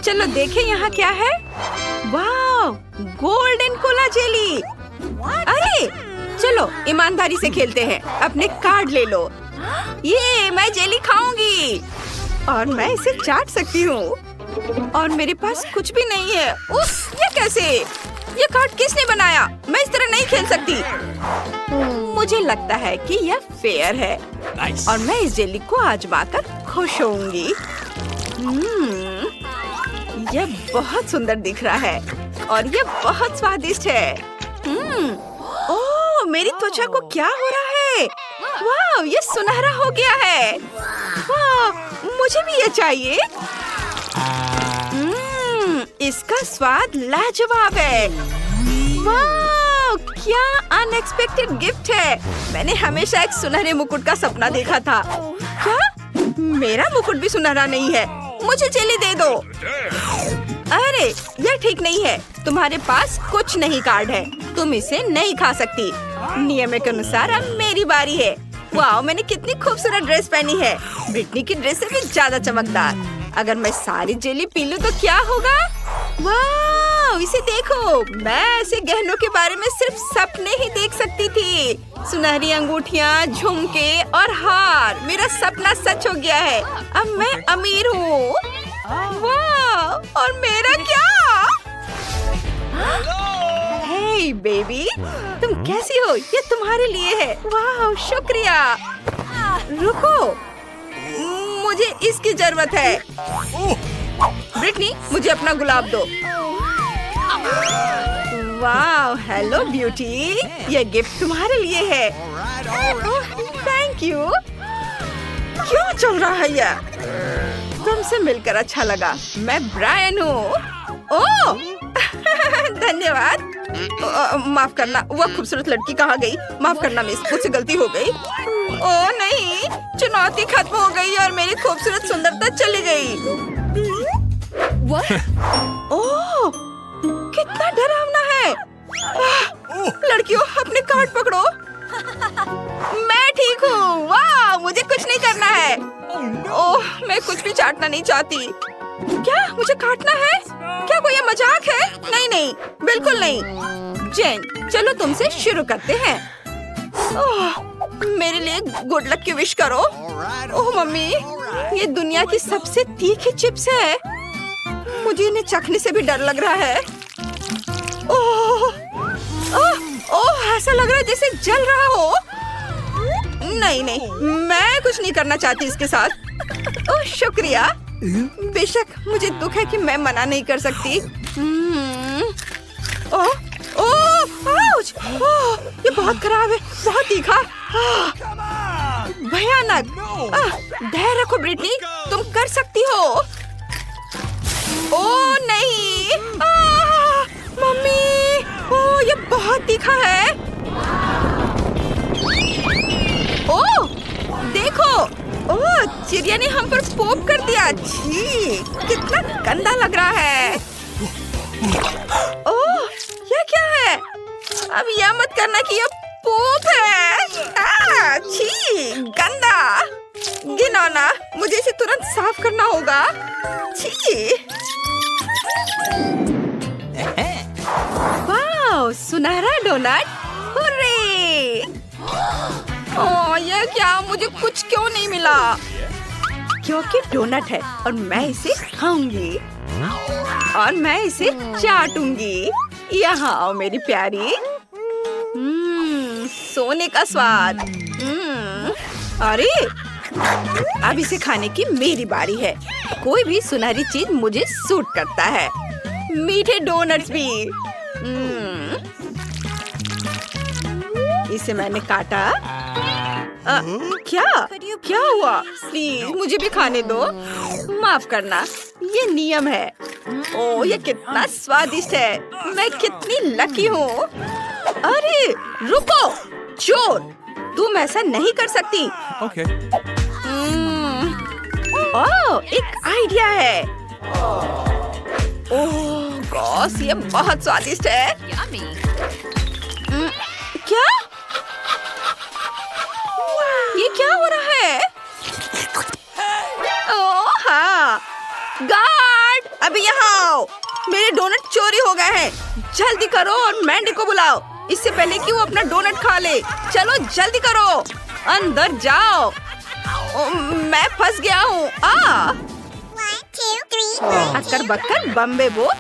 चलो देखें यहाँ क्या है। वाह, गोल्डन कोला जेली। अरे चलो ईमानदारी से खेलते हैं। अपने कार्ड ले लो। ये मैं जेली खाऊंगी और मैं इसे चाट सकती हूँ। और मेरे पास कुछ भी नहीं है। उफ, ये कैसे? ये कार्ड किसने बनाया? मैं इस तरह नहीं खेल सकती। मुझे लगता है कि यह फेयर है। और मैं इस जेली को आजमाकर खुश होंगी। यह बहुत सुंदर दिख रहा है और यह बहुत स्वादिष्ट है। ओह, मेरी त्वचा को क्या हो रहा है? वाह, ये सुनहरा हो गया है। वाह, मुझे भी ये चाहिए। इसका स्वाद लाजवाब है। वाह, क्या अनएक्सपेक्टेड गिफ्ट है। मैंने हमेशा एक सुनहरे मुकुट का सपना देखा था। क्या? मेरा मुकुट भी सुनहरा नहीं है। मुझे जेली दे दो। अरे यह ठीक नहीं है। तुम्हारे पास कुछ नहीं कार्ड है। तुम इसे नहीं खा सकती। नियम के अनुसार अब मेरी बारी है। वाह, मैंने कितनी खूबसूरत ड्रेस पहनी है। ब्रिटनी की ड्रेस से भी ज्यादा चमकदार। अगर मैं सारी जेली पी लूं तो क्या होगा? वाह, इसे देखो। मैं ऐसे गहनों के बारे में सिर्फ सपने ही देख सकती थी। सुनहरी अंगूठियाँ, झुमके और हार। मेरा सपना सच हो गया है। अब मैं अमीर हूँ। वाह, और मेरा क्या? हे बेबी, तुम कैसी हो? ये तुम्हारे लिए है। वाह, शुक्रिया। रुको, मुझे इसकी जरूरत है। ब्रिटनी, मुझे अपना गुलाब दो। वाह, हेलो ब्यूटी। ये गिफ्ट तुम्हारे लिए है। Thank you. क्यों चल रहा है यह? तुमसे मिलकर अच्छा लगा। मैं ब्रायन हूँ। ओह धन्यवाद। माफ करना, वह खूबसूरत लड़की कहाँ गई? माफ करना मिस, मुझसे गलती हो गई। ओह नहीं, चुनौती खत्म हो गई और मेरी खूबसूरत सुंदरता चली गई। ओह, कितना डरावना है। लड़कियों, अपने कार्ड पकड़ो। मैं ठीक हूँ। वाह, मुझे कुछ नहीं करना है। ओह, मैं कुछ भी चाटना नहीं चाहती। क्या मुझे काटना है? क्या कोई ये मजाक है? नहीं नहीं, बिल्कुल नहीं। जेन, चलो तुमसे शुरू करते हैं। ओह, मेरे लिए गुड लक की विश करो। ओह मम्मी, ये दुनिया की सबसे तीखी चिप्स है। मुझे इन्हें चखने से भी डर लग रहा है। ओह, ओह, ओह, ऐसा लग रहा है जैसे जल रहा हो। नहीं नहीं, मैं कुछ नहीं करना चाहती इसके साथ। ओह शुक्रिया। बेशक मुझे दुख है कि मैं मना नहीं कर सकती। ओह, ओह, आउच! ओह, ये बहुत खराब है, बहुत तीखा, भयानक। धैर्य रखो ब्रिटनी, तुम कर सकती हो। ओह नहीं, मम्मी, ओह ये बहुत तीखा है। ओह देखो, ओह चिड़िया ने हम पर पोप कर दिया। छी, कितना गंदा लग रहा है। ओह ये क्या है? अब यह मत करना कि यह पोप है। छी, गंदा, घिनौना। मुझे इसे तुरंत साफ करना होगा। छी। वाह, सुनहरा डोनट। हुर्रे! ओह ये क्या? मुझे कुछ क्यों नहीं मिला? क्योंकि डोनट है और मैं इसे खाऊंगी और मैं इसे चाटूंगी। यहाँ आओ मेरी प्यारी। सोने का स्वाद। अरे अब इसे खाने की मेरी बारी है। कोई भी सुनहरी चीज मुझे सूट करता है, मीठे डोनट्स भी। इसे मैंने काटा। क्या हुआ? प्लीज मुझे भी खाने दो। माफ करना, ये नियम है। ओह ये कितना स्वादिष्ट है। मैं कितनी लकी हूँ। अरे रुको, चोर, तुम ऐसा नहीं कर सकती। Okay. ओह एक आइडिया है। ओह गॉस, ये बहुत स्वादिष्ट है। क्या? ये क्या हो रहा है? ओह हाँ, गार्ड, अभी यहाँ बचाओ, मेरे डोनट चोरी हो गए हैं। जल्दी करो और मैंडी को बुलाओ, इससे पहले कि वो अपना डोनट खा ले। चलो जल्दी करो, अंदर जाओ। मैं फंस गया हूँ। अक्कर बक्कर बम्बे बो।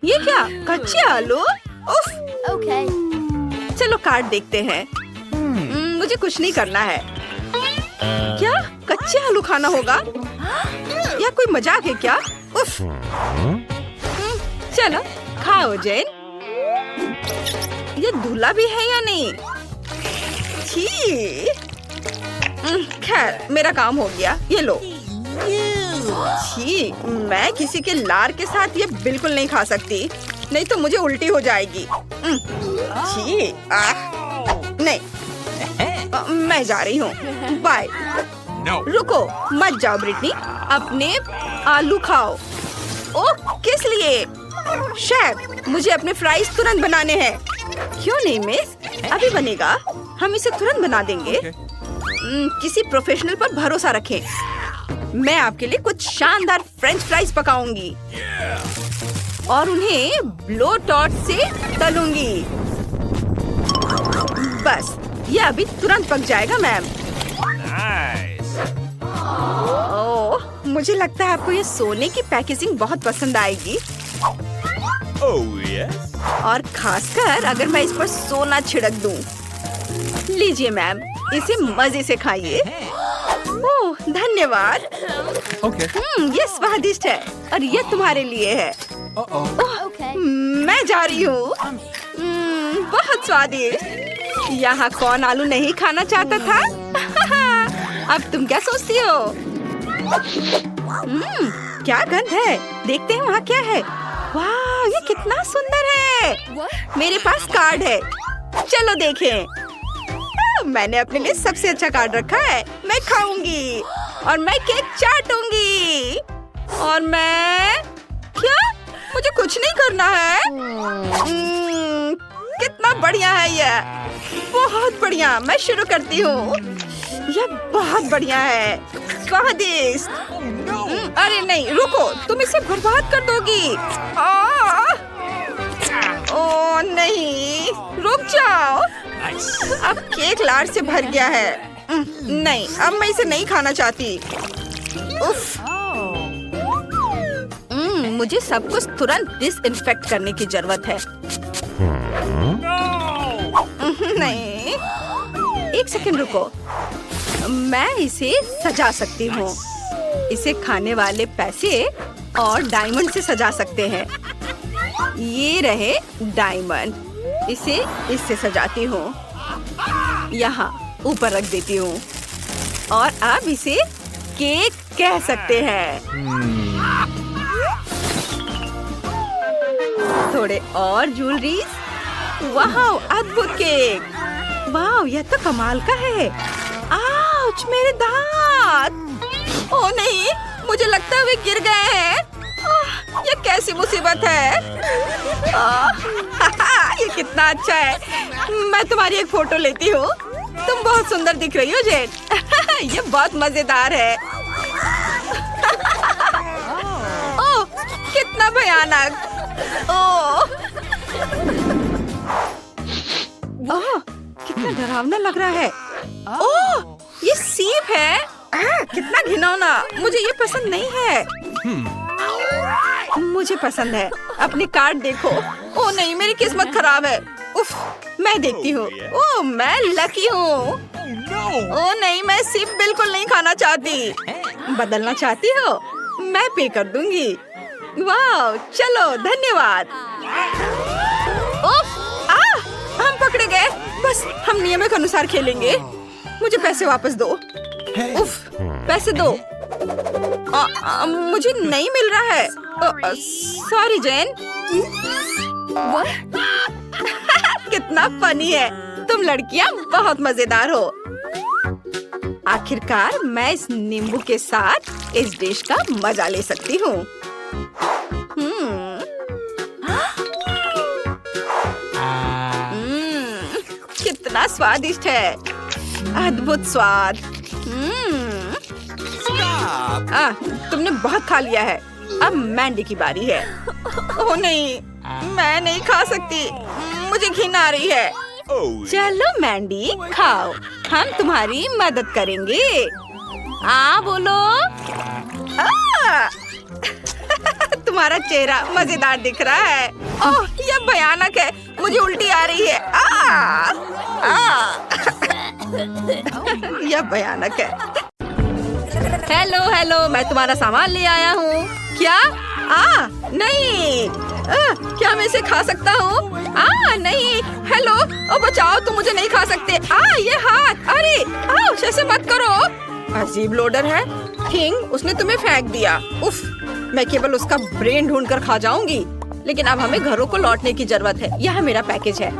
ये क्या, कच्चे आलू? उफ। चलो कार्ड देखते हैं। मुझे कुछ नहीं करना है। क्या कच्चे आलू खाना होगा? या कोई मजाक है क्या? उफ। चलो खाओ जैन। ये धुला भी है या नहीं? छी। खैर मेरा काम हो गया, ये लो। छी, मैं किसी के लार के साथ ये बिल्कुल नहीं खा सकती, नहीं तो मुझे उल्टी हो जाएगी। छी, नहीं, मैं जा रही हूँ, बाय। रुको, मत जाओ ब्रिटनी, अपने आलू खाओ। ओह, किस लिए? शेफ, मुझे अपने फ्राइज तुरंत बनाने हैं। क्यों नहीं मिस, अभी बनेगा, हम इसे तुरंत बना देंगे। किसी प्रोफेशनल पर भरोसा रखें। मैं आपके लिए कुछ शानदार फ्रेंच फ्राइज पकाऊंगी और उन्हें ब्लो टॉर्च से तलूंगी। बस, ये अभी तुरंत पक जाएगा मैम। ओह, मुझे लगता है आपको ये सोने की पैकेजिंग बहुत पसंद आएगी। और खासकर अगर मैं इस पर सोना छिड़क दूं। लीजिए मैम, इसे मजे से खाइए। ओह, धन्यवाद। ये स्वादिष्ट है और ये तुम्हारे लिए है। मैं जा रही हूँ। बहुत स्वादिष्ट। यहाँ कौन आलू नहीं खाना चाहता था? अब तुम क्या सोचती हो? क्या गंध है, देखते हैं वहाँ क्या है। वाह, ये कितना सुंदर है। मेरे पास कार्ड है, चलो देखें। मैंने अपने लिए सबसे अच्छा कार्ड रखा है। मैं खाऊंगी और मैं केक चाटूंगी। और मैं क्या, मुझे कुछ नहीं करना है। कितना बढ़िया है ये, बहुत बढ़िया। मैं शुरू करती हूँ। यह बहुत बढ़िया है, स्वादिष्ट। अरे नहीं, रुको, तुम इसे बर्बाद कर दोगी। ओह नहीं, रुक जाओ। अब केक लार से भर गया है। नहीं, अब मैं इसे नहीं खाना चाहती। उफ। मुझे सब कुछ तुरंत डिसइंफेक्ट करने की जरूरत है। नहीं, एक सेकंड रुको, मैं इसे सजा सकती हूँ। इसे खाने वाले पैसे और डायमंड से सजा सकते हैं। ये रहे डायमंड, इसे इससे सजाती हूँ, यहाँ ऊपर रख देती हूँ और अब इसे केक कह सकते हैं। थोड़े और ज्वेलरीज। वाह, अद्भुत केक। वाह, यह तो कमाल का है। आउच, मेरे दांत। ओह नहीं, मुझे लगता है वे गिर गए हैं। ये कैसी मुसीबत है। ये कितना अच्छा है। मैं तुम्हारी एक फोटो लेती हूँ। तुम बहुत सुंदर दिख रही हो जेन। ये बहुत मजेदार है। ओह, कितना भयानक। ओह, कितना डरावना लग रहा है। ओह, ये सीप है। कितना घिनौना, मुझे ये पसंद नहीं है। मुझे पसंद है। अपने कार्ड देखो। ओह नहीं, मेरी किस्मत खराब है। उफ, मैं देखती हूँ। ओह, मैं लकी हूँ। ओह नहीं, मैं सीप बिल्कुल नहीं खाना चाहती। बदलना चाहती हो? मैं पे कर दूंगी। वाह, चलो धन्यवाद। उफ, हम पकड़े गए। बस, हम नियम के अनुसार खेलेंगे। मुझे पैसे वापस दो। उफ, पैसे दो। मुझे नहीं मिल रहा है। सॉरी जैन। कितना फनी है। तुम लड़कियां बहुत मजेदार हो। आखिरकार मैं इस नींबू के साथ इस डिश का मजा ले सकती हूँ। कितना स्वादिष्ट है, अद्भुत स्वाद। तुमने बहुत खा लिया है। अब मैंडी की बारी है। ओह नहीं, मैं नहीं खा सकती, मुझे घिन आ रही है। चलो मैंडी खाओ, हम तुम्हारी मदद करेंगे। बोलो। तुम्हारा चेहरा मजेदार दिख रहा है। ओह यह भयानक है, मुझे उल्टी आ रही है। यह भयानक है। हेलो हेलो, मैं तुम्हारा सामान ले आया हूँ। क्या? नहीं। क्या मैं इसे खा सकता हूँ? नहीं। हेलो, ओ बचाओ, तुम मुझे नहीं खा सकते। ये हाथ, अरे ऐसे मत करो। अजीब लोडर है। किंग, उसने तुम्हें फेंक दिया। उफ, मैं केवल उसका ब्रेन ढूंढ कर खा जाऊंगी। लेकिन अब हमें घरों को लौटने की जरूरत है। यह मेरा पैकेज है।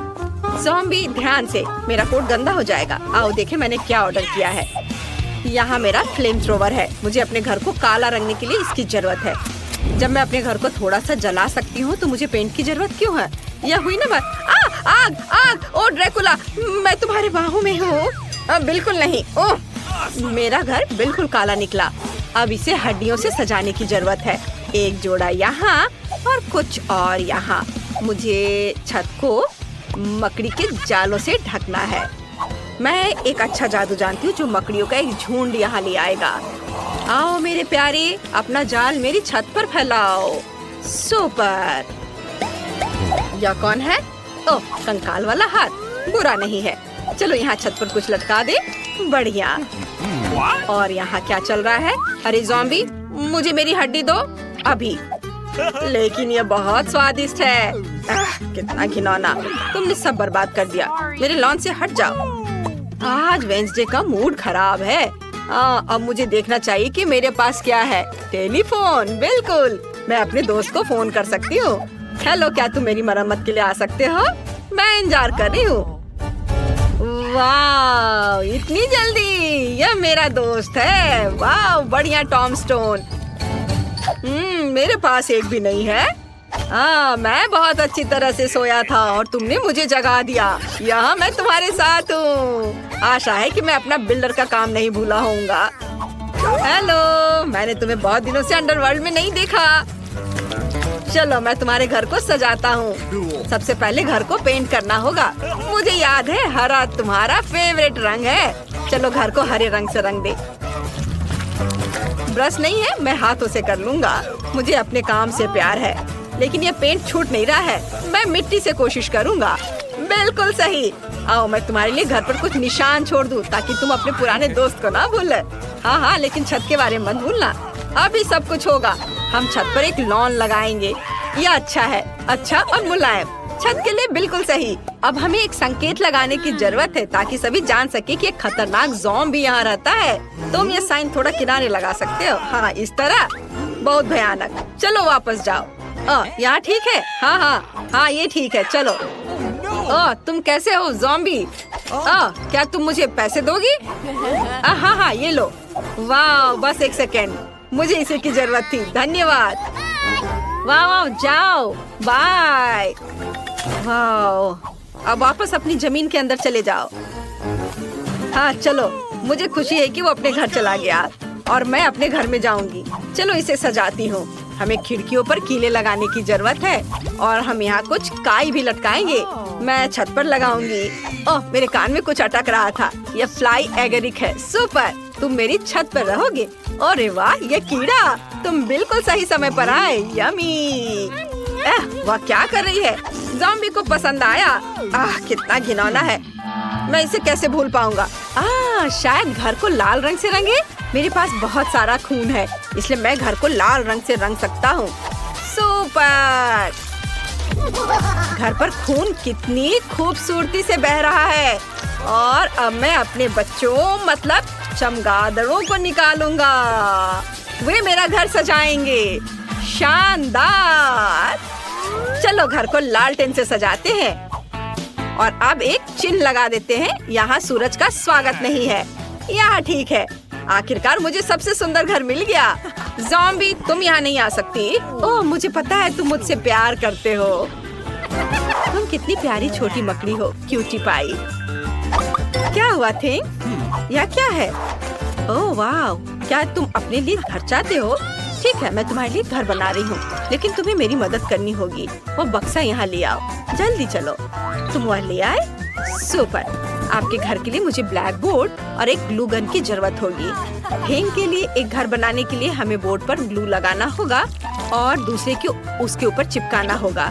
ज़ॉम्बी, ध्यान से, मेरा कोट गंदा हो जाएगा। आओ देखें मैंने क्या ऑर्डर किया है। यहाँ मेरा फ्लेम थ्रोवर है। मुझे अपने घर को काला रंगने के लिए इसकी जरूरत है। जब मैं अपने घर को थोड़ा सा जला सकती हूँ तो मुझे पेंट की जरूरत क्यों है? यह हुई ना बात। आग आग, ओ ड्रैकुला, मैं तुम्हारे बाहों में हूँ। बिल्कुल नहीं। ओह, मेरा घर बिल्कुल काला निकला। अब इसे हड्डियों से सजाने की जरूरत है। एक जोड़ा यहाँ और कुछ और यहाँ। मुझे छत को मकड़ी के जालों से ढकना है। मैं एक अच्छा जादू जानती हूँ जो मकड़ियों का एक झुंड यहाँ ले आएगा। आओ मेरे प्यारे, अपना जाल मेरी छत पर फैलाओ। सुपर। यह कौन है? ओह, कंकाल वाला हाथ, बुरा नहीं है। चलो यहाँ छत पर कुछ लटका दे। बढ़िया। और यहाँ क्या चल रहा है? अरे ज़ॉम्बी, मुझे मेरी हड्डी दो अभी। लेकिन ये बहुत स्वादिष्ट है। कितना घिनौना, तुमने सब बर्बाद कर दिया। मेरे लॉन से हट जाओ। आज वेंसडे का मूड खराब है। अब मुझे देखना चाहिए कि मेरे पास क्या है। टेलीफोन, बिल्कुल, मैं अपने दोस्त को फोन कर सकती हूँ। हेलो, क्या तुम मेरी मरम्मत के लिए आ सकते हो? मैं इंतजार कर रही हूँ। वाह, इतनी जल्दी? यह मेरा दोस्त है। वाह, बढ़िया टॉम स्टोन। मेरे पास एक भी नहीं है। मैं बहुत अच्छी तरह से सोया था और तुमने मुझे जगा दिया। यहाँ मैं तुम्हारे साथ हूँ। आशा है कि मैं अपना बिल्डर का काम नहीं भूला होऊंगा। हेलो, मैंने तुम्हें बहुत दिनों से अंडरवर्ल्ड में नहीं देखा। चलो मैं तुम्हारे घर को सजाता हूँ। सबसे पहले घर को पेंट करना होगा। मुझे याद है हरा तुम्हारा फेवरेट रंग है। चलो घर को हरे रंग से रंग दे। ब्रश नहीं है, मैं हाथों से कर लूँगा। मुझे अपने काम से प्यार है। लेकिन ये पेंट छूट नहीं रहा है। मैं मिट्टी से कोशिश करूँगा। बिल्कुल सही। आओ मैं तुम्हारे लिए घर पर कुछ निशान छोड़ दूँ ताकि तुम अपने पुराने दोस्त को ना भूले। हाँ, लेकिन छत के बारे में मत भूलना। अभी सब कुछ होगा। हम छत पर एक लॉन लगाएंगे। यह अच्छा है, अच्छा और मुलायम। छत के लिए बिल्कुल सही। अब हमें एक संकेत लगाने की जरूरत है ताकि सभी जान सके कि एक खतरनाक ज़ॉम्बी यहाँ रहता है। तुम ये साइन थोड़ा किनारे लगा सकते हो। हाँ, इस तरह। बहुत भयानक। चलो वापस जाओ। यहाँ ठीक है? हाँ, ये ठीक है। चलो। तुम कैसे हो ज़ॉम्बी? क्या तुम मुझे पैसे दोगी? हाँ, ये लो। वाह, बस एक सेकेंड, मुझे इसी की जरूरत थी। धन्यवाद। वाह, जाओ, बाय। वाह, अब वापस अपनी जमीन के अंदर चले जाओ। हाँ चलो, मुझे खुशी है कि वो अपने घर चला गया और मैं अपने घर में जाऊंगी। चलो इसे सजाती हूँ। हमें खिड़कियों पर कीले लगाने की जरूरत है और हम यहाँ कुछ काई भी लटकाएंगे। मैं छत पर लगाऊंगी। ओह, मेरे कान में कुछ अटक रहा था। यह फ्लाई एगरिक है। सुपर, तुम मेरी छत पर रहोगे। अरे वाह, ये कीड़ा, तुम बिल्कुल सही समय पर आए। यमी। वह क्या कर रही है? ज़ॉम्बी को पसंद आया। कितना घिनौना है। मैं इसे कैसे भूल पाऊंगा? शायद घर को लाल रंग से रंगे। मेरे पास बहुत सारा खून है, इसलिए मैं घर को लाल रंग से रंग सकता हूँ। सुपर। घर पर खून कितनी खूबसूरती से बह रहा है। और अब मैं अपने बच्चों मतलब चमगादड़ों को निकालूंगा। वे मेरा घर सजाएंगे। शानदार। चलो घर को लालटेन से सजाते हैं और अब एक चिन्ह लगा देते हैं। यहाँ सूरज का स्वागत नहीं है। यहाँ ठीक है। आखिरकार मुझे सबसे सुंदर घर मिल गया। ज़ॉम्बी, तुम यहाँ नहीं आ सकती। ओह, मुझे पता है तुम मुझसे प्यार करते हो। तुम कितनी प्यारी छोटी मकड़ी हो, क्यूटी पाई। क्या हुआ थिंग? यह क्या है? ओह वाह, क्या तुम अपने लिए घर चाहते हो? ठीक है, मैं तुम्हारे लिए घर बना रही हूँ, लेकिन तुम्हें मेरी मदद करनी होगी। वो बक्सा यहाँ ले आओ, जल्दी चलो। तुम वह ले आए? सुपर। आपके घर के लिए मुझे ब्लैक बोर्ड और एक ग्लू गन की जरूरत होगी। हेंग के लिए एक घर बनाने के लिए हमें बोर्ड पर ग्लू लगाना होगा और दूसरे की उसके ऊपर चिपकाना होगा।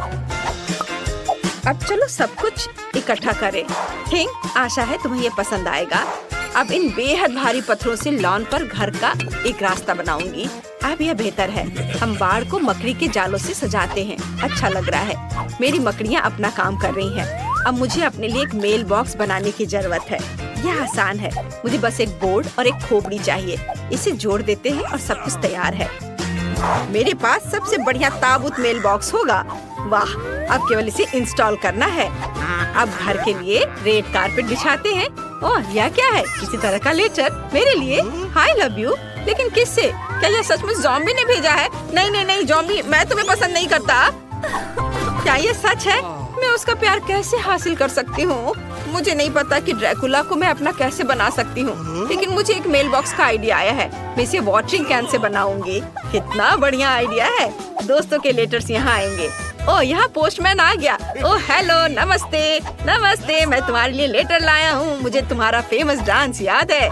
अब चलो सब कुछ इकट्ठा करें। हेंग, आशा है तुम्हें ये पसंद आएगा। अब इन बेहद भारी पत्थरों से लॉन पर घर का एक रास्ता बनाऊंगी। अब यह बेहतर है। हम बाड़ को मकड़ी के जालों से सजाते हैं। अच्छा लग रहा है। मेरी मकड़ियाँ अपना काम कर रही हैं। अब मुझे अपने लिए एक मेल बॉक्स बनाने की जरूरत है। यह आसान है। मुझे बस एक बोर्ड और एक खोपड़ी चाहिए। इसे जोड़ देते हैं और सब कुछ तैयार है। मेरे पास सबसे बढ़िया ताबूत मेल बॉक्स होगा। वाह, अब केवल इसे इंस्टॉल करना है। अब घर के लिए रेड कारपेट बिछाते हैं। ओह, यह क्या है? किसी तरह का लेटर मेरे लिए। हाय लव यू। लेकिन किससे? क्या यह सच में ज़ॉम्बी ने भेजा है? नहीं नहीं नहीं, ज़ॉम्बी, मैं तुम्हें पसंद नहीं करता। क्या ये सच है? मैं उसका प्यार कैसे हासिल कर सकती हूँ? मुझे नहीं पता कि ड्रैकुला को मैं अपना कैसे बना सकती हूँ, लेकिन मुझे एक मेल बॉक्स का आइडिया आया है। मैं इसे वॉटरिंग कैन से बनाऊंगी। कितना बढ़िया आइडिया है। दोस्तों के लेटर्स यहाँ आएंगे। ओह, यहाँ पोस्टमैन आ गया। ओह हेलो, नमस्ते नमस्ते, मैं तुम्हारे लिए लेटर लाया हूँ। मुझे तुम्हारा फेमस डांस याद है।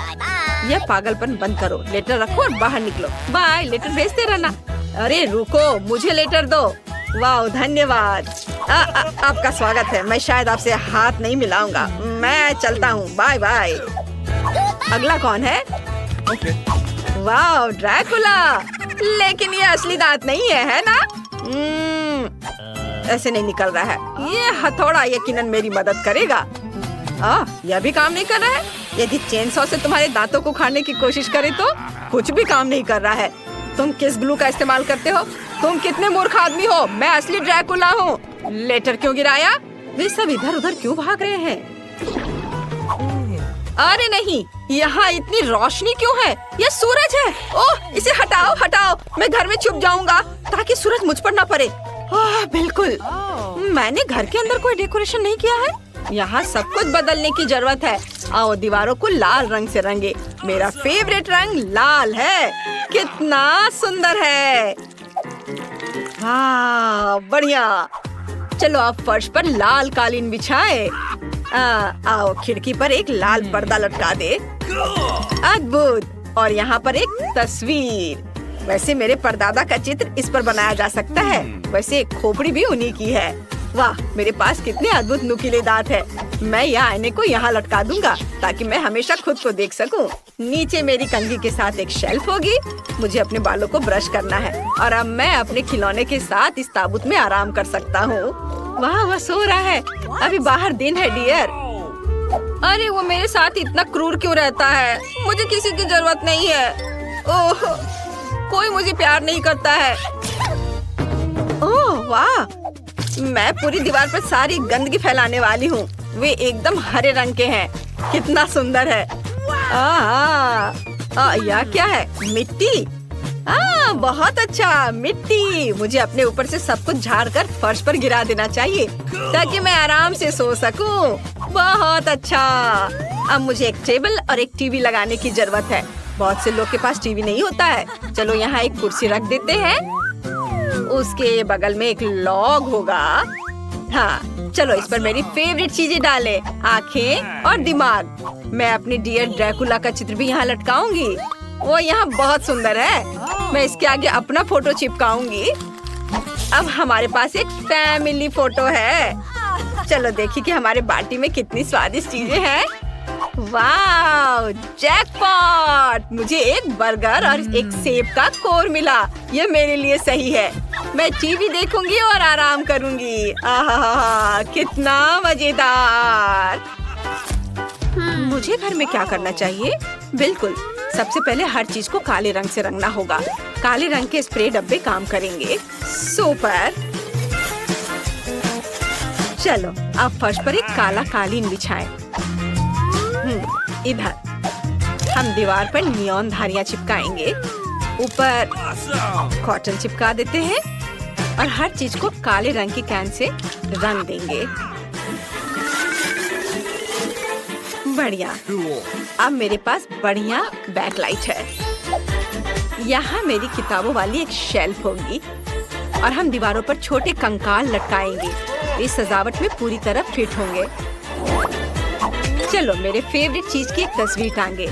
यह पागलपन बंद करो, लेटर रखो और बाहर निकलो। बाय, लेटर भेजते रहना। अरे रुको, मुझे लेटर दो। वाह, धन्यवाद। आपका स्वागत है। मैं शायद आपसे हाथ नहीं मिलाऊंगा। मैं चलता हूँ, बाय बाय। अगला कौन है? वाह, ड्रैकुला। लेकिन ये असली दांत नहीं है ना? ऐसे नहीं निकल रहा है। ये हथौड़ा यकीनन मेरी मदद करेगा। यह भी काम नहीं कर रहा है। यदि चेनसॉ से तुम्हारे दांतों को उखाड़ने की कोशिश करे तो कुछ भी काम नहीं कर रहा है। तुम किस ग्लू का इस्तेमाल करते हो? तुम कितने मूर्ख आदमी हो। मैं असली ड्रैकुला हूँ। लेटर क्यों गिराया? वे सब इधर उधर क्यों भाग रहे हैं? अरे नहीं, यहाँ इतनी रोशनी क्यों है? यह सूरज है। ओह, इसे हटाओ हटाओ। मैं घर में छुप जाऊंगा ताकि सूरज मुझ पर न पड़े। बिल्कुल। मैंने घर के अंदर कोई डेकोरेशन नहीं किया है। यहाँ सब कुछ बदलने की जरूरत है। आओ दीवारों को लाल रंग से रंगे। मेरा फेवरेट रंग लाल है। कितना सुंदर है। हाँ, बढ़िया। चलो अब फर्श पर लाल कालीन बिछाए। आओ खिड़की पर एक लाल पर्दा लटका दे। अद्भुत। और यहाँ पर एक तस्वीर। वैसे मेरे परदादा का चित्र इस पर बनाया जा सकता है। वैसे खोपड़ी भी उन्हीं की है। वाह, मेरे पास कितने अद्भुत नुकीले दांत है। मैं यह आईने को यहाँ लटका दूंगा ताकि मैं हमेशा खुद को देख सकूं। नीचे मेरी कंघी के साथ एक शेल्फ होगी। मुझे अपने बालों को ब्रश करना है और अब मैं अपने खिलौने के साथ इस ताबूत में आराम कर सकता हूँ। वाह, वह सो रहा है। अभी बाहर दिन है डियर। अरे वो मेरे साथ इतना क्रूर क्यों रहता है? मुझे किसी की जरूरत नहीं है। ओह, कोई मुझे प्यार नहीं करता है। ओह वाह, मैं पूरी दीवार पर सारी गंदगी फैलाने वाली हूँ। वे एकदम हरे रंग के हैं। कितना सुंदर है। यह क्या है? मिट्टी। बहुत अच्छा, मिट्टी। मुझे अपने ऊपर से सब कुछ झाड़कर फर्श पर गिरा देना चाहिए ताकि मैं आराम से सो सकूं। बहुत अच्छा। अब मुझे एक टेबल और एक टीवी लगाने की जरूरत है। बहुत से लोग के पास टीवी नहीं होता है। चलो यहाँ एक कुर्सी रख देते हैं। उसके बगल में एक लॉग होगा। हाँ, चलो इस पर मेरी फेवरेट चीजें डालें, आँखें और दिमाग। मैं अपने डियर ड्रैकुला का चित्र भी यहाँ लटकाऊंगी। वो यहाँ बहुत सुंदर है। मैं इसके आगे अपना फोटो चिपकाऊंगी। अब हमारे पास एक फैमिली फोटो है। चलो देखिए कि हमारे बाटी में कितनी स्वादिष्ट चीजें हैं। वाह, जैकपॉट! मुझे एक बर्गर और एक सेब का कोर मिला। ये मेरे लिए सही है। मैं टीवी देखूंगी और आराम करूंगी। आहा, कितना मजेदार। मुझे घर में क्या करना चाहिए? बिल्कुल, सबसे पहले हर चीज को काले रंग से रंगना होगा। काले रंग के स्प्रे डब्बे काम करेंगे। सुपर। चलो अब फर्श पर एक काला कालीन बिछाएं। इधर हम दीवार पर नियॉन धारियां चिपकाएंगे। ऊपर कॉटन चिपका देते हैं और हर चीज को काले रंग की कैन से रंग देंगे। बढ़िया। अब मेरे पास बढ़िया बैकलाइट है। यहाँ मेरी किताबों वाली एक शेल्फ होगी और हम दीवारों पर छोटे कंकाल लटकाएंगे। इस सजावट में पूरी तरह फिट होंगे। चलो मेरे फेवरेट चीज की एक तस्वीर टांगे।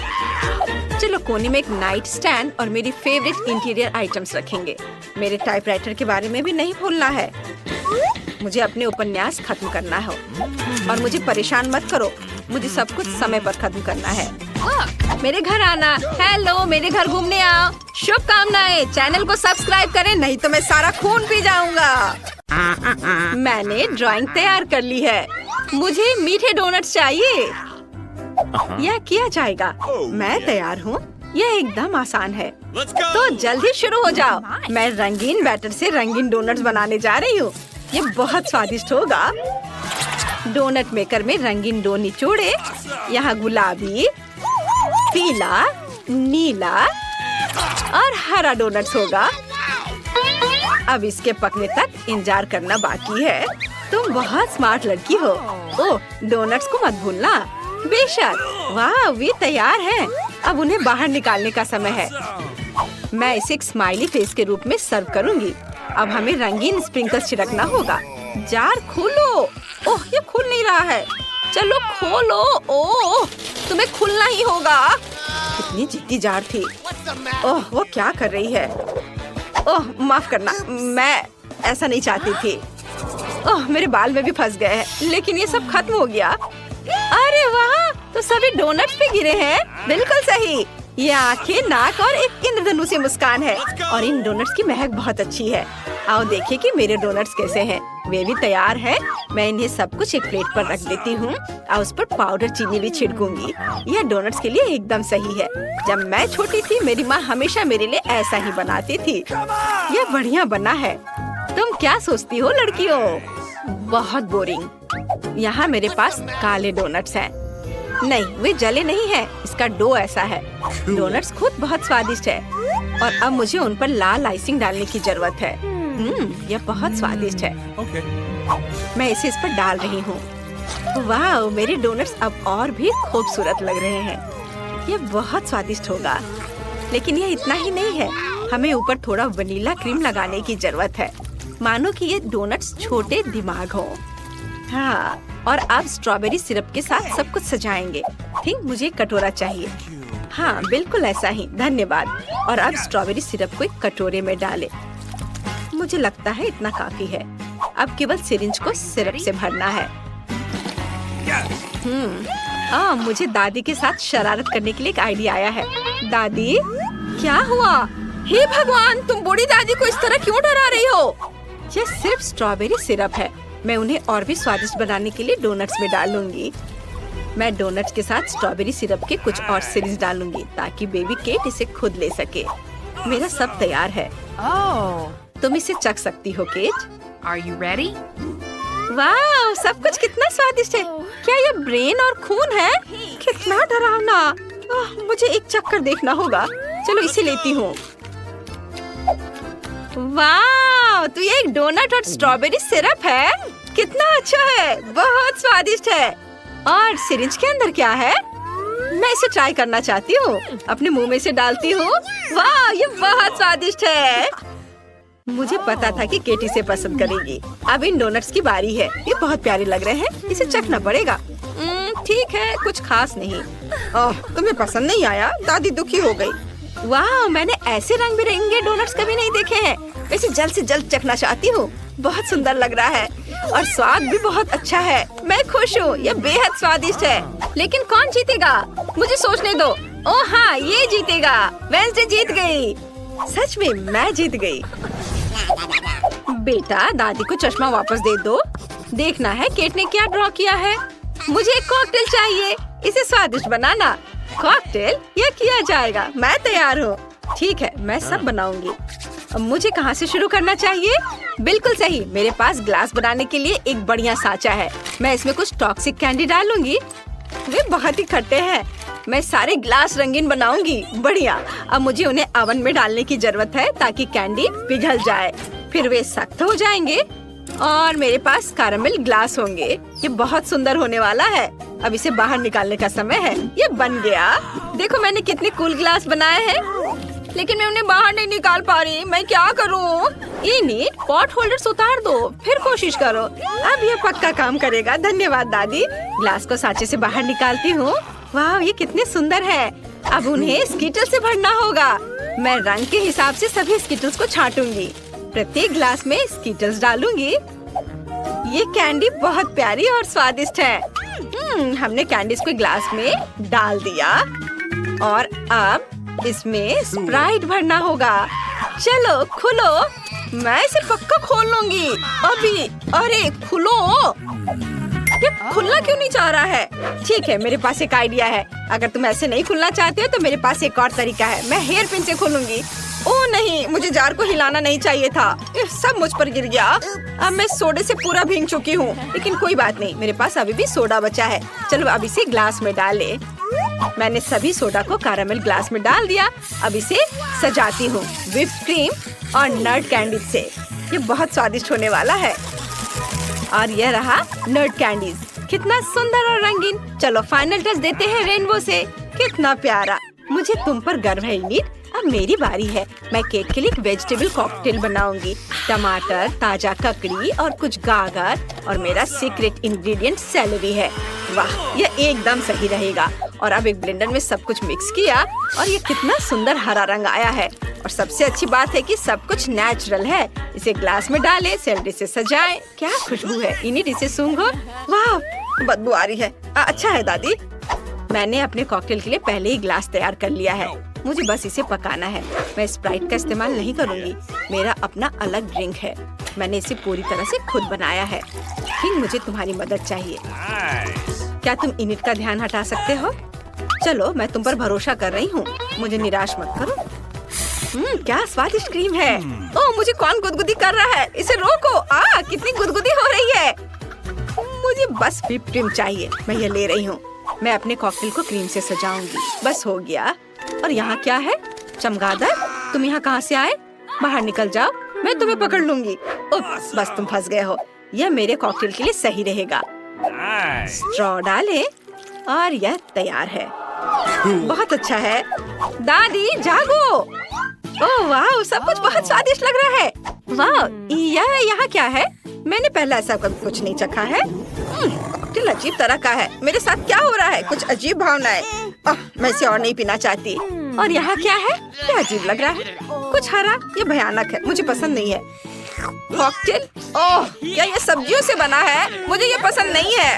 चलो कोने में एक नाइट स्टैंड और मेरी फेवरेट इंटीरियर आइटम्स रखेंगे। मेरे टाइपराइटर के बारे में भी नहीं भूलना है। मुझे अपने उपन्यास खत्म करना है और मुझे परेशान मत करो। मुझे सब कुछ समय पर खत्म करना है। मेरे घर आना। हेलो, मेरे घर घूमने आओ। शुभकामनाएं। चैनल को सब्सक्राइब करें, नहीं तो मैं सारा खून पी जाऊंगा। मैंने ड्राइंग तैयार कर ली है। मुझे मीठे डोनट्स चाहिए। यह किया जाएगा। मैं तैयार हूँ। यह एकदम आसान है। तो जल्दी शुरू हो जाओ। मैं रंगीन बैटर से रंगीन डोनट्स बनाने जा रही हूँ। ये बहुत स्वादिष्ट होगा। डोनट मेकर में रंगीन डो निचोड़े। यहाँ गुलाबी, पीला, नीला और हरा डोनट्स होगा। अब इसके पकने तक इंतजार करना बाकी है। तुम बहुत स्मार्ट लड़की हो। ओह, डोनट्स को मत भूलना। बेशक। वाह, वे तैयार हैं। अब उन्हें बाहर निकालने का समय है। मैं इसे एक स्माइली फेस के रूप में सर्व करूंगी। अब हमें रंगीन स्प्रिंकल्स छिड़कना होगा। जार खोलो। ओह, ये खुल नहीं रहा है। चलो खोलो। ओह, तुम्हें खुलना ही होगा। कितनी जिद्दी जार थी। ओह, वो क्या कर रही है? ओह, माफ करना, मैं ऐसा नहीं चाहती थी। ओह, मेरे बाल में भी फंस गए हैं, लेकिन ये सब खत्म हो गया। अरे वाह, तो सभी डोनट्स पे गिरे हैं। बिल्कुल सही। ये आंखें, नाक और एक इंद्रधनुषी मुस्कान है और इन डोनट्स की महक बहुत अच्छी है। आओ देखिए कि मेरे डोनट्स कैसे हैं। वे भी तैयार हैं। मैं इन्हें सब कुछ एक प्लेट पर रख देती हूँ और उस पर पाउडर चीनी भी छिड़कूंगी। यह डोनट्स के लिए एकदम सही है। जब मैं छोटी थी, मेरी माँ हमेशा मेरे लिए ऐसा ही बनाती थी। यह बढ़िया बना है। तुम क्या सोचती हो लड़कियों? बहुत बोरिंग। यहाँ मेरे पास काले डोनट्स हैं। नहीं, वे जले नहीं हैं। इसका डो ऐसा है। डोनट्स खुद बहुत स्वादिष्ट है और अब मुझे उन पर लाल आइसिंग डालने की जरूरत है। यह बहुत स्वादिष्ट है। मैं इसे इस पर डाल रही हूँ। वाह, मेरे डोनट्स अब और भी खूबसूरत लग रहे हैं। यह बहुत स्वादिष्ट होगा। लेकिन यह इतना ही नहीं है। हमें ऊपर थोड़ा वनीला क्रीम लगाने की जरूरत है, मानो कि ये डोनट्स छोटे दिमाग हो। हाँ, और अब स्ट्रॉबेरी सिरप के साथ सब कुछ सजाएंगे। थिंक मुझे एक कटोरा चाहिए। हाँ, बिल्कुल ऐसा ही। धन्यवाद। और अब स्ट्रॉबेरी सिरप को एक कटोरे में डालें। मुझे लगता है इतना काफी है। अब केवल सिरिंज को सिरप से भरना है। मुझे दादी के साथ शरारत करने के लिए एक आइडिया आया है। दादी, क्या हुआ? हे भगवान, तुम बूढ़ी दादी को इस तरह क्यों डरा रही हो? यह सिर्फ स्ट्रॉबेरी सिरप है। मैं उन्हें और भी स्वादिष्ट बनाने के लिए डोनट्स में डालूंगी। मैं डोनट्स के साथ स्ट्रॉबेरी सिरप के कुछ और सिरिंज डालूंगी ताकि बेबी केट इसे खुद ले सके। मेरा सब तैयार है। तुम इसे चख सकती हो केट। Are you ready? वाह, सब कुछ कितना स्वादिष्ट है। क्या ये ब्रेन और खून है? कितना डरावना। मुझे एक चक्कर देखना होगा। चलो इसे लेती हूँ। वाह, तो ये एक डोनट और स्ट्रॉबेरी सिरप है। कितना अच्छा है, बहुत स्वादिष्ट है। और सिरिंज के अंदर क्या है? मैं इसे ट्राई करना चाहती हूँ। अपने मुंह में से डालती हूँ। वाह, ये बहुत स्वादिष्ट है। मुझे पता था कि केटी इसे पसंद करेगी। अब इन डोनट्स की बारी है। ये बहुत प्यारे लग रहे हैं। इसे चखना पड़ेगा। ठीक है, कुछ खास नहीं। ओह, तुम्हें पसंद नहीं आया? दादी दुखी हो गई। वाह, मैंने ऐसे रंग बिरंगे डोनट्स कभी नहीं देखे हैं। मैं इसे जल्द से जल्द चखना चाहती हूँ। बहुत सुंदर लग रहा है और स्वाद भी बहुत अच्छा है। मैं खुश हूँ। यह बेहद स्वादिष्ट है। लेकिन कौन जीतेगा? मुझे सोचने दो। ओह हाँ, ये जीतेगा। वेंसडे जीत गई। सच में मैं जीत गई। बेटा, दादी को चश्मा वापस दे दो। देखना है केट ने क्या ड्रॉ किया है। मुझे एक कॉकटेल चाहिए। इसे स्वादिष्ट बनाना। कॉकटेल? यह किया जाएगा। मैं तैयार हूँ। ठीक है, मैं सब बनाऊंगी। अब मुझे कहाँ से शुरू करना चाहिए? बिल्कुल सही। मेरे पास ग्लास बनाने के लिए एक बढ़िया साँचा है। मैं इसमें कुछ टॉक्सिक कैंडी डालूंगी। वे बहुत ही खट्टे हैं। मैं सारे ग्लास रंगीन बनाऊंगी। बढ़िया। अब मुझे उन्हें ओवन में डालने की जरूरत है ताकि कैंडी पिघल जाए। फिर वे सख्त हो जाएंगे और मेरे पास कैरामल ग्लास होंगे। ये बहुत सुंदर होने वाला है। अब इसे बाहर निकालने का समय है। ये बन गया। देखो मैंने कितने कूल ग्लास बनाए हैं। लेकिन मैं उन्हें बाहर नहीं निकाल पा रही। मैं क्या करूँ? इनिट, पॉट होल्डर्स उतार दो, फिर कोशिश करो। अब ये पक्का काम करेगा। धन्यवाद दादी। ग्लास को सांचे से बाहर निकालती हूँ। वाह, ये कितने सुंदर है। अब उन्हें स्कीटल्स से भरना होगा। मैं रंग के हिसाब से सभी स्कीटल्स को छांटूंगी। प्रत्येक ग्लास में स्कीटल्स डालूंगी। ये कैंडी बहुत प्यारी और स्वादिष्ट है। हमने कैंडीज को ग्लास में डाल दिया और अब इसमें स्प्राइट भरना होगा। चलो खुलो। मैं इसे पक्का खोल लूंगी अभी। अरे खुलो, ये खुलना क्यों नहीं चाह रहा है? ठीक है, मेरे पास एक आइडिया है। अगर तुम ऐसे नहीं खुलना चाहते हो तो मेरे पास एक और तरीका है। मैं हेयर पिन से खोलूंगी। ओह नहीं, मुझे जार को हिलाना नहीं चाहिए था। ये सब मुझ पर गिर गया। अब मैं सोडे से पूरा भीग चुकी हूँ, लेकिन कोई बात नहीं, मेरे पास अभी भी सोडा बचा है। चलो अब इसे ग्लास में डाले। मैंने सभी सोडा को कैरामेल ग्लास में डाल दिया। अब इसे सजाती हूँ व्हिप्ड क्रीम और नट कैंडी से। ये बहुत स्वादिष्ट होने वाला है। और यह रहा नट कैंडीज, कितना सुंदर और रंगीन। चलो फाइनल टच देते हैं रेनबो से। कितना प्यारा। मुझे तुम पर गर्व है इनिट। अब मेरी बारी है। मैं केक के लिए एक वेजिटेबल कॉकटेल बनाऊंगी। टमाटर, ताजा ककड़ी और कुछ गाजर और मेरा सीक्रेट इंग्रेडिएंट सेलेरी है। वाह, यह एकदम सही रहेगा। और अब एक ब्लेंडर में सब कुछ मिक्स किया और ये कितना सुंदर हरा रंग आया है। और सबसे अच्छी बात है कि सब कुछ नेचुरल है। इसे ग्लास में डालें, सेलेरी से सजाएं। क्या खुशबू है इनिट, इसे सूंघो। वाह, बदबू आ रही है। अच्छा है दादी। मैंने अपने कॉकटेल के लिए पहले ही ग्लास तैयार कर लिया है। मुझे बस इसे पकाना है। मैं स्प्राइट का इस्तेमाल नहीं करूंगी। मेरा अपना अलग ड्रिंक है। मैंने इसे पूरी तरह से खुद बनाया है। लेकिन मुझे तुम्हारी मदद चाहिए। क्या तुम इनिट का ध्यान हटा सकते हो? चलो, मैं तुम पर भरोसा कर रही हूँ। मुझे निराश मत करो। क्या स्वादिष्ट क्रीम है। ओह, मुझे कौन गुदगुदी कर रहा है? इसे रोको। कितनी गुदगुदी हो रही है। मुझे बस व्हिप्ड क्रीम चाहिए। मैं ये ले रही हूँ। मैं अपने कॉकटेल को क्रीम से सजाऊंगी। बस हो गया। और यहाँ क्या है? चमगादड़, तुम यहाँ कहाँ से आए? बाहर निकल जाओ, मैं तुम्हें पकड़ लूंगी। बस तुम फंस गए हो। यह मेरे कॉकटेल के लिए सही रहेगा। स्ट्रॉ डालें और यह तैयार है। बहुत अच्छा है। दादी जागो। ओह वाह, सब कुछ बहुत स्वादिष्ट लग रहा है। वाह, यह यहाँ क्या है? मैंने पहले ऐसा कभी कुछ नहीं चखा है। कॉकटेल अजीब तरह का है। मेरे साथ क्या हो रहा है? कुछ अजीब भावनाएं। मैं इसे और नहीं पीना चाहती। और यहाँ क्या है? क्या अजीब लग रहा है। कुछ हरा। ये भयानक है, मुझे पसंद नहीं है। कॉकटेल, ओह, क्या ये सब्जियों से बना है? मुझे ये पसंद नहीं है।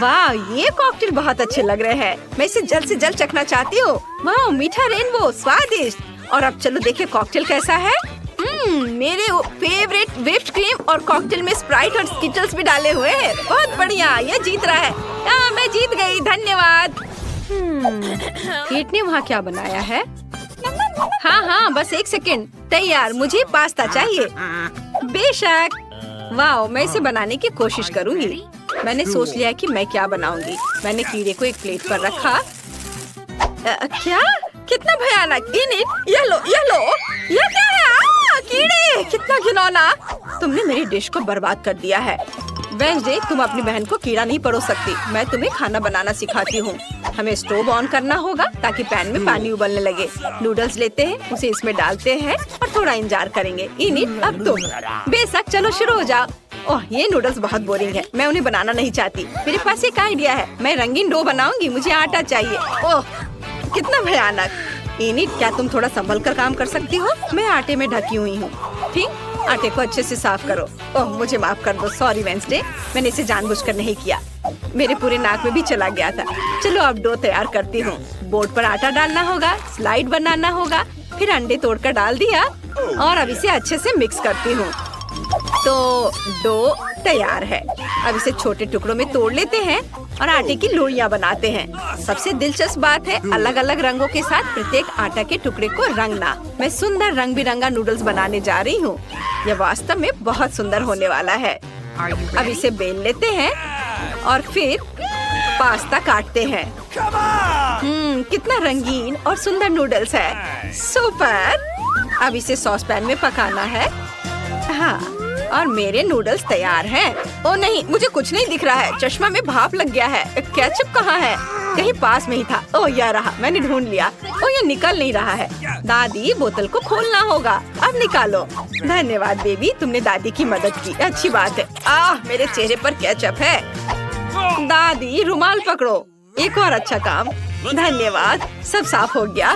वाह, ये कॉकटेल बहुत अच्छे लग रहे हैं। मैं इसे जल्द से जल्द चखना चाहती हूँ। वाह, मीठा रेनबो, स्वादिष्ट। और अब चलो देखें कॉकटेल कैसा है। मेरे फेवरेट व्हिप्ड क्रीम और कॉकटेल में स्प्राइट और स्किटल्स भी डाले हुए हैं। बहुत बढ़िया, ये जीत रहा है। मैं जीत गई, धन्यवाद। केट ने वहाँ क्या बनाया है? हाँ, बस एक सेकंड। तैयार, मुझे पास्ता चाहिए। बेशक। वाह, मैं इसे बनाने की कोशिश करूँगी। मैंने सोच लिया कि मैं क्या बनाऊंगी। मैंने कीड़े को एक प्लेट पर रखा। क्या? कितना भयानक। इनिट, ये लो। ये क्या है? कीड़े, कितना घिनौना। तुमने मेरी डिश को बर्बाद कर दिया है। वेंसडे, तुम अपनी बहन को कीड़ा नहीं परोस सकती। मैं तुम्हें खाना बनाना सिखाती हूँ। हमें स्टोव ऑन करना होगा ताकि पैन में पानी उबलने लगे। नूडल्स लेते हैं, उसे इसमें डालते हैं और थोड़ा इंतजार करेंगे। इनिट, अब तुम। बेशक, चलो शुरू हो जाओ। ओह, ये नूडल्स बहुत बोरिंग है। मैं उन्हें बनाना नहीं चाहती। मेरे पास एक आइडिया है। मैं रंगीन डो बनाऊंगी। मुझे आटा चाहिए। ओह, कितना भयानक। इनिट, क्या तुम थोड़ा संभल कर काम कर सकती हो? मैं आटे में ढकी हुई हूँ। ठीक, आटे को अच्छे से साफ करो। ओह, मुझे माफ कर दो। सॉरी वेंसडे, मैंने इसे जानबूझकर नहीं किया। मेरे पूरे नाक में भी चला गया था। चलो अब डो तैयार करती हूँ। बोर्ड पर आटा डालना होगा, स्लाइड बनाना होगा, फिर अंडे तोड़कर डाल दिया और अब इसे अच्छे से मिक्स करती हूँ। तो डो तैयार है। अब इसे छोटे टुकड़ों में तोड़ लेते हैं और आटे की लोइयां बनाते हैं। सबसे दिलचस्प बात है अलग अलग रंगों के साथ प्रत्येक आटा के टुकड़े को रंगना। मैं सुंदर रंग बिरंगा नूडल्स बनाने जा रही हूँ। यह वास्तव में बहुत सुंदर होने वाला है। अब इसे बेल लेते हैं और फिर पास्ता काटते हैं। कितना रंगीन और सुंदर नूडल्स है। सुपर। अब इसे सॉस पैन में पकाना है। हाँ, और मेरे नूडल्स तैयार हैं। ओ नहीं, मुझे कुछ नहीं दिख रहा है। चश्मा में भाप लग गया है। केचप कहाँ है? कहीं पास में ही था। ओह यह रहा, मैंने ढूंढ लिया। ओह ये निकल नहीं रहा है। दादी बोतल को खोलना होगा। अब निकालो। धन्यवाद बेबी, तुमने दादी की मदद की, अच्छी बात है। मेरे चेहरे पर केचप है। दादी रुमाल पकड़ो। एक और अच्छा काम। धन्यवाद, सब साफ हो गया।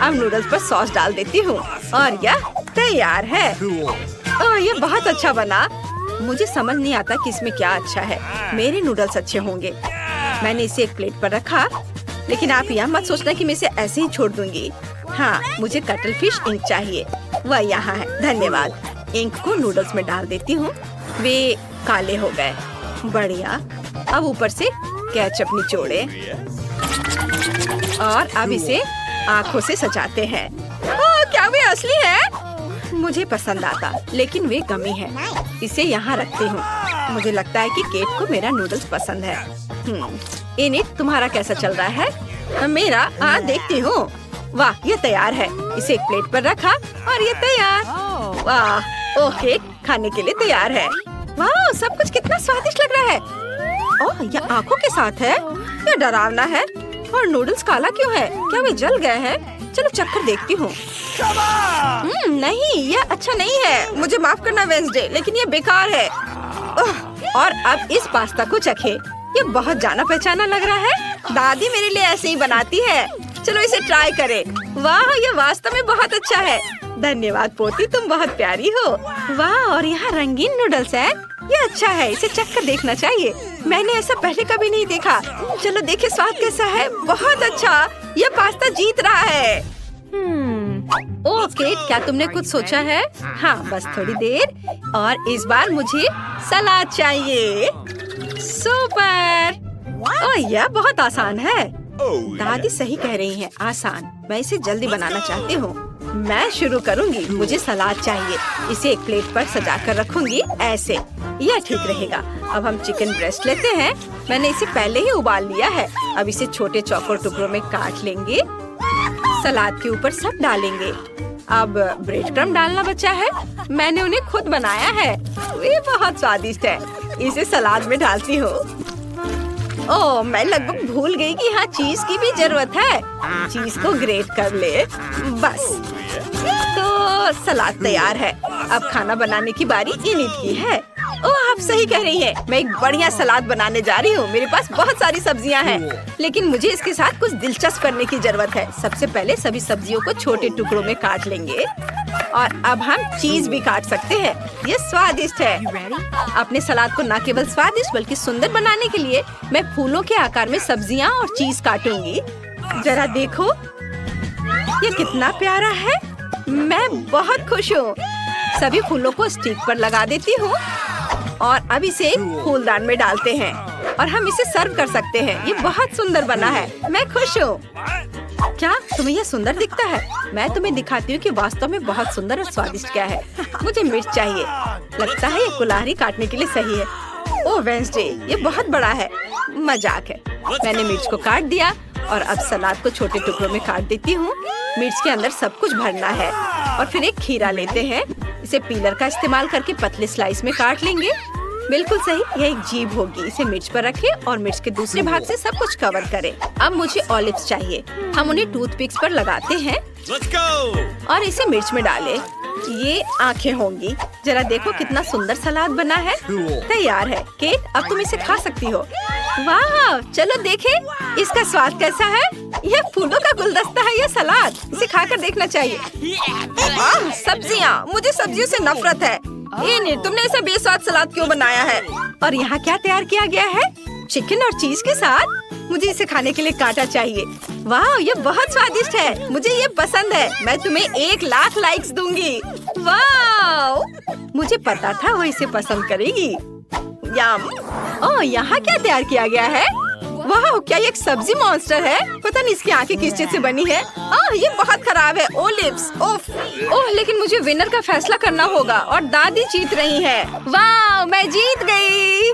अब नूडल्स पर सॉस डाल देती हूँ और यह तैयार है। ओह ये बहुत अच्छा बना। मुझे समझ नहीं आता कि इसमें क्या अच्छा है। मेरे नूडल्स अच्छे होंगे। मैंने इसे एक प्लेट पर रखा, लेकिन आप यह मत सोचना कि मैं इसे ऐसे ही छोड़ दूंगी। हाँ, मुझे कटल फिश इंक चाहिए, वह यहाँ है। धन्यवाद। इंक को नूडल्स में डाल देती हूँ। वे काले हो गए। बढ़िया। अब ऊपर से केचप निचोड़े और अब इसे आँखों से सजाते हैं। क्या वे असली है? मुझे पसंद आता, लेकिन वे गमी है। इसे यहाँ रखती हूँ। मुझे लगता है कि केट को मेरा नूडल्स पसंद है। इनिट, तुम्हारा कैसा चल रहा है? मेरा देखती हूँ। वाह, ये तैयार है। इसे एक प्लेट पर रखा और ये तैयार। वाह, ओह केक खाने के लिए तैयार है। वाह, सब कुछ कितना स्वादिष्ट लग रहा है। ओह, यह आँखों के साथ है। यह डरावना है। और नूडल्स काला क्यों है? क्या वे जल गए हैं? चलो चक्कर देखती हूँ। नहीं, यह अच्छा नहीं है। मुझे माफ करना वेंसडे, लेकिन ये बेकार है। और अब इस पास्ता को चखे। ये बहुत जाना पहचाना लग रहा है। दादी मेरे लिए ऐसे ही बनाती है। चलो इसे ट्राई करें। वाह, ये वास्तव में बहुत अच्छा है। धन्यवाद पोती, तुम बहुत प्यारी हो। वाह, और यहाँ रंगीन नूडल्स है। ये अच्छा है, इसे चखकर देखना चाहिए। मैंने ऐसा पहले कभी नहीं देखा। चलो देखे स्वाद कैसा है। बहुत अच्छा, ये पास्ता जीत रहा है। ओह केट, क्या तुमने कुछ सोचा है? हाँ, बस थोड़ी देर। और इस बार मुझे सलाद चाहिए। सुपर। ओह यह बहुत आसान है। दादी सही कह रही हैं, आसान। मैं इसे जल्दी बनाना चाहती हूँ। मैं शुरू करूँगी। मुझे सलाद चाहिए। इसे एक प्लेट पर सजा कर रखूंगी, ऐसे। यह ठीक रहेगा। अब हम चिकन ब्रेस्ट लेते हैं। मैंने इसे पहले ही उबाल लिया है। अब इसे छोटे चौकोर टुकड़ों में काट लेंगे। सलाद के ऊपर सब डालेंगे। अब ब्रेड क्रम्ब डालना बचा है। मैंने उन्हें खुद बनाया है। ये बहुत स्वादिष्ट है। इसे सलाद में डालती हूँ। ओह, मैं लगभग भूल गई कि यहाँ चीज की भी जरूरत है। चीज को ग्रेट कर ले। बस, तो सलाद तैयार है। अब खाना बनाने की बारी इनिट की है। ओह, आप सही कह रही हैं। मैं एक बढ़िया सलाद बनाने जा रही हूँ। मेरे पास बहुत सारी सब्जियाँ हैं, लेकिन मुझे इसके साथ कुछ दिलचस्प करने की जरूरत है। सबसे पहले सभी सब्जियों को छोटे टुकड़ों में काट लेंगे और अब हम चीज भी काट सकते हैं। ये स्वादिष्ट है। अपने सलाद को न केवल स्वादिष्ट बल्कि सुंदर बनाने के लिए मैं फूलों के आकार में सब्जियाँ और चीज काटूंगी। जरा देखो, ये कितना प्यारा है। मैं बहुत खुश हूँ। सभी फूलों को स्टिक पर लगा देती हूँ और अब इसे फूलदान में डालते हैं और हम इसे सर्व कर सकते हैं। ये बहुत सुंदर बना है। मैं खुश हूँ। क्या तुम्हें यह सुंदर दिखता है? मैं तुम्हें दिखाती हूँ कि वास्तव में बहुत सुंदर और स्वादिष्ट क्या है। मुझे मिर्च चाहिए। लगता है ये कुल्हाड़ी काटने के लिए सही है। ओह वेंसडे, ये बहुत बड़ा है। मजाक है। मैंने मिर्च को काट दिया और अब सलाद को छोटे टुकड़ों में काट देती हूँ। मिर्च के अंदर सब कुछ भरना है और फिर एक खीरा लेते हैं। इसे पीलर का इस्तेमाल करके पतले स्लाइस में काट लेंगे। बिल्कुल सही, यह एक जीभ होगी। इसे मिर्च पर रखें और मिर्च के दूसरे भाग से सब कुछ कवर करें। अब मुझे ऑलिव्स चाहिए। हम उन्हें टूथपिक्स पर लगाते हैं और इसे मिर्च में डालें। ये आंखें होंगी। जरा देखो कितना सुंदर सलाद बना है। तैयार है। केट, अब तुम इसे खा सकती हो। वाह, चलो देखें इसका स्वाद कैसा है। यह फूलों का गुलदस्ता है। यह सलाद, इसे खाकर देखना चाहिए। सब्जियाँ, मुझे सब्जियों से नफरत है। तुमने ऐसा बेस्वाद सलाद क्यों बनाया है? और यहाँ क्या तैयार किया गया है? चिकन और चीज के साथ। मुझे इसे खाने के लिए कांटा चाहिए। वाह, ये बहुत स्वादिष्ट है। मुझे ये पसंद है। मैं तुम्हें 1,00,000 लाइक्स दूंगी। वाह, मुझे पता था वो इसे पसंद करेगी। यम। ओह, यहाँ क्या तैयार किया गया है? वाह, क्या ये एक सब्जी मॉन्स्टर है? पता नहीं इसकी आंखें किस चीज से बनी है। ये बहुत खराब है। ओलिव्स। ओह, लेकिन मुझे विनर का फैसला करना होगा और दादी जीत रही है। वाह, मैं जीत गई।